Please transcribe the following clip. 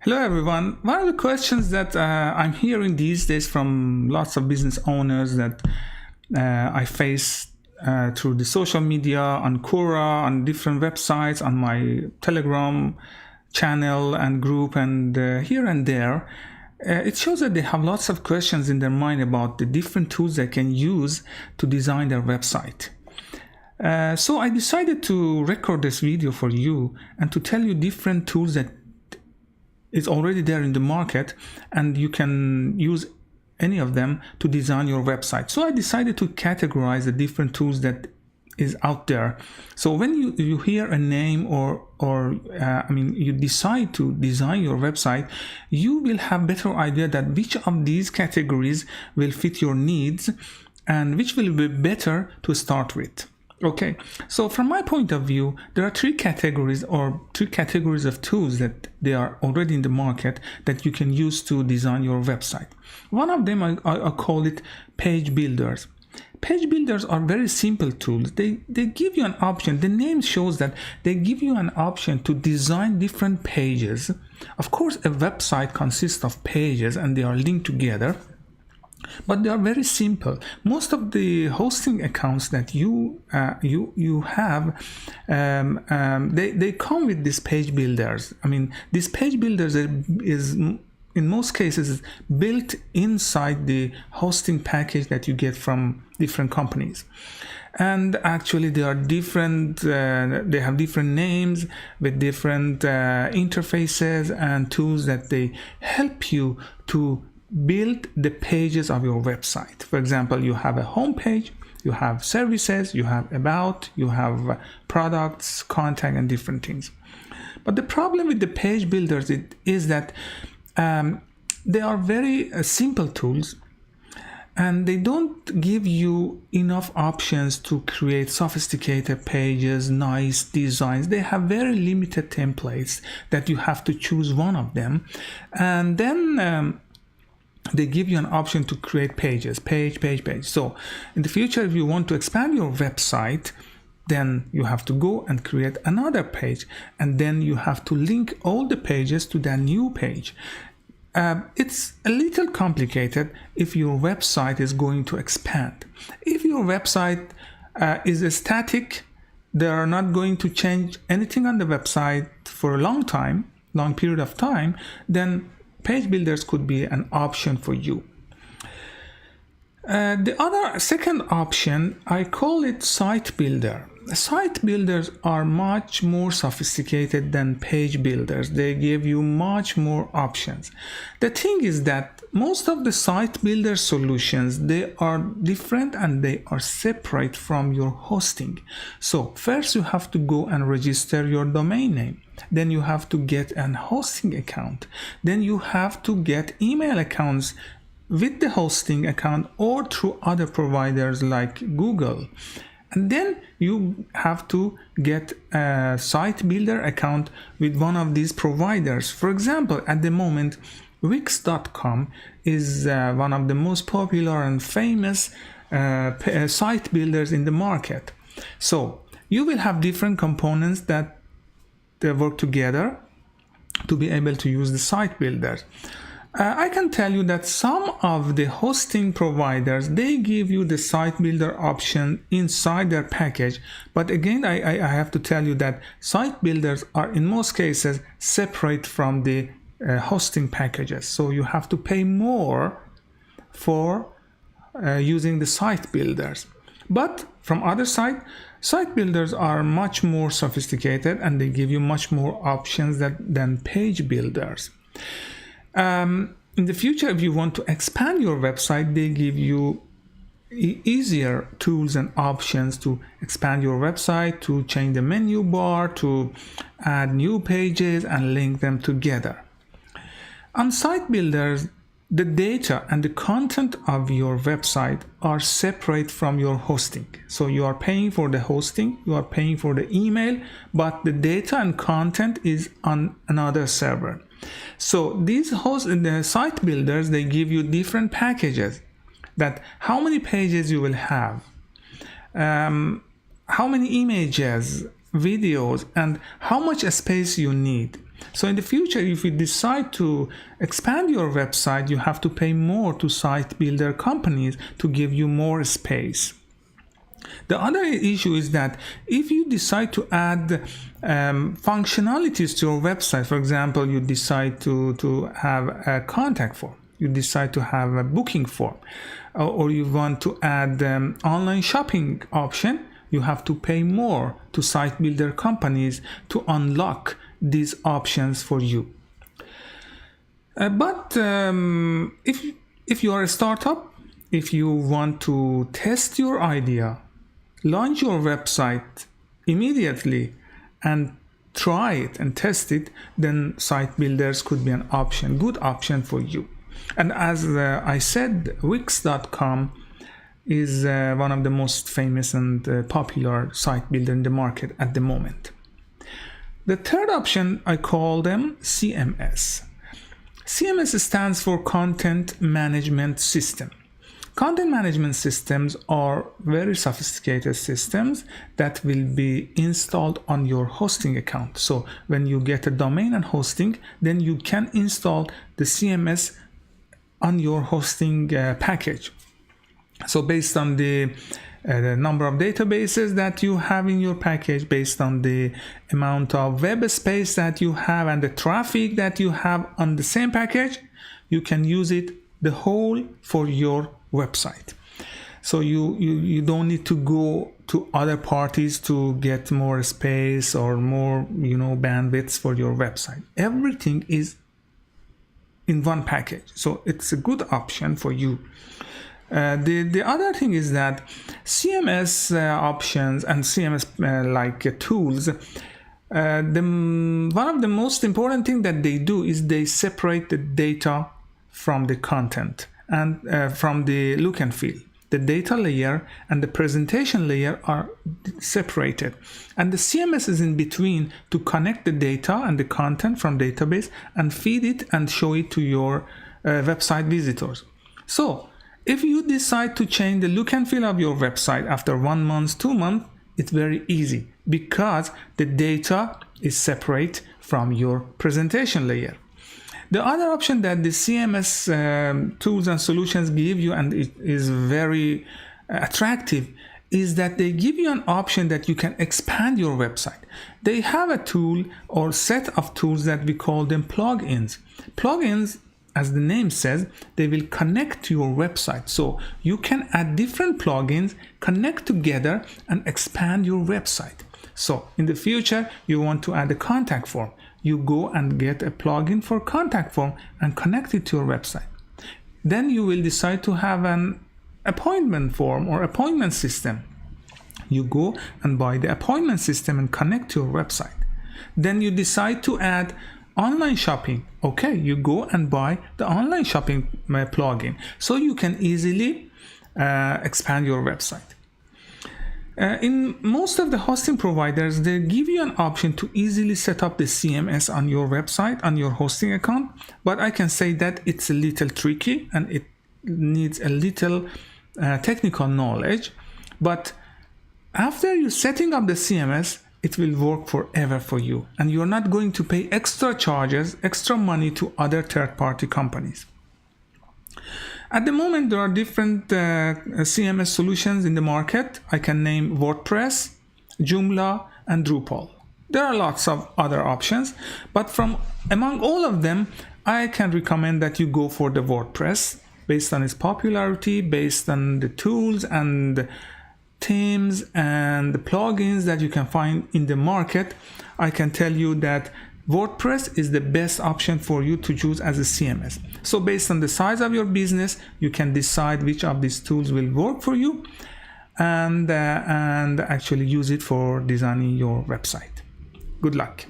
Hello everyone. One of the questions that I'm hearing these days from lots of business owners that I face through the social media, on Quora, on different websites, on my Telegram channel and group, and here and there, it shows that they have lots of questions in their mind about the different tools they can use to design their website. So I decided to record this video for you and to tell you different tools that is already there in the market, and you can use any of them to design your website. So I decided to categorize the different tools that is out there. So when you hear a name or you decide to design your website, you will have better idea that which of these categories will fit your needs and which will be better to start with. Okay, so from my point of view, there are three categories of tools that they are already in the market that you can use to design your website. One of them, I call it page builders. Page builders are very simple tools. They give you an option. The name shows that they give you an option to design different pages. Of course, a website consists of pages and they are linked together. But they are very simple. Most of the hosting accounts that you have, they come with these page builders. I mean, these page builders is in most cases built inside the hosting package that you get from different companies. And actually they are different, they have different names with different interfaces and tools that they help you to build the pages of your website. For example, you have a home page, you have services, you have about, you have products, contact, and different things. But the problem with the page builders is that they are very simple tools, and they don't give you enough options to create sophisticated pages, nice designs. They have very limited templates that you have to choose one of them, and then they give you an option to create pages, page. So in the future, if you want to expand your website, then you have to go and create another page, and then you have to link all the pages to that new page. It's a little complicated if your website is going to expand. If your website is static, they are not going to change anything on the website for a long period of time, then page builders could be an option for you. The second option, I call it site builder. Site builders are much more sophisticated than page builders. They give you much more options. The thing is that most of the site builder solutions, they are different and they are separate from your hosting. So first you have to go and register your domain name. Then you have to get an hosting account. Then you have to get email accounts with the hosting account or through other providers like Google. And then you have to get a site builder account with one of these providers. For example, at the moment, Wix.com is one of the most popular and famous site builders in the market. So you will have different components that they work together to be able to use the site builder. I can tell you that some of the hosting providers, they give you the site builder option inside their package. But again, I have to tell you that site builders are in most cases separate from the hosting packages. So you have to pay more for using the site builders. But from other side, site builders are much more sophisticated and they give you much more options than page builders. In the future, if you want to expand your website, they give you easier tools and options to expand your website, to change the menu bar, to add new pages and link them together. On site builders, the data and the content of your website are separate from your hosting. So you are paying for the hosting, you are paying for the email, but the data and content is on another server. So these the site builders, they give you different packages that how many pages you will have, how many images, videos, and how much space you need. So in the future, if you decide to expand your website, you have to pay more to site builder companies to give you more space. The other issue is that if you decide to add functionalities to your website, for example, you decide to have a contact form, you decide to have a booking form, or you want to add online shopping option, you have to pay more to site builder companies to unlock these options for you. But if you are a startup, if you want to test your idea, launch your website immediately and try it and test it, then site builders could be an option, good option for you. And as I said, Wix.com is one of the most famous and popular site builder in the market at the moment. The third option, I call them CMS. CMS stands for Content Management System. Content management systems are very sophisticated systems that will be installed on your hosting account. So when you get a domain and hosting, then you can install the CMS on your hosting package. So based on the number of databases that you have in your package, based on the amount of web space that you have and the traffic that you have on the same package, you can use it the whole for your website. So you don't need to go to other parties to get more space or more bandwidth for your website. Everything is in one package, so it's a good option for you. The other thing is that CMS options and CMS like tools, one of the most important thing that they do is they separate the data from the content and from the look and feel. The data layer and the presentation layer are separated, and the CMS is in between to connect the data and the content from database and feed it and show it to your website visitors. So if you decide to change the look and feel of your website after 1 month, 2 months, it's very easy because the data is separate from your presentation layer. The other option that the CMS tools and solutions give you, and it is very attractive, is that they give you an option that you can expand your website. They have a tool or set of tools that we call them plugins. Plugins, as the name says, they will connect to your website. So you can add different plugins, connect together and expand your website. So in the future, you want to add a contact form. You go and get a plugin for contact form and connect it to your website. Then you will decide to have an appointment form or appointment system. You go and buy the appointment system and connect to your website. Then you decide to add online shopping. Okay, you go and buy the online shopping plugin so you can easily expand your website. In most of the hosting providers, they give you an option to easily set up the CMS on your website, on your hosting account, but I can say that it's a little tricky and it needs a little technical knowledge. But after you setting up the CMS, it will work forever for you, and you're not going to pay extra charges, extra money to other third-party companies. At the moment, there are different CMS solutions in the market. I can name WordPress, Joomla, and Drupal. There are lots of other options, but from among all of them, I can recommend that you go for the WordPress based on its popularity, based on the tools and themes and the plugins that you can find in the market. I can tell you that WordPress is the best option for you to choose as a CMS. So based on the size of your business, you can decide which of these tools will work for you and actually use it for designing your website. Good luck.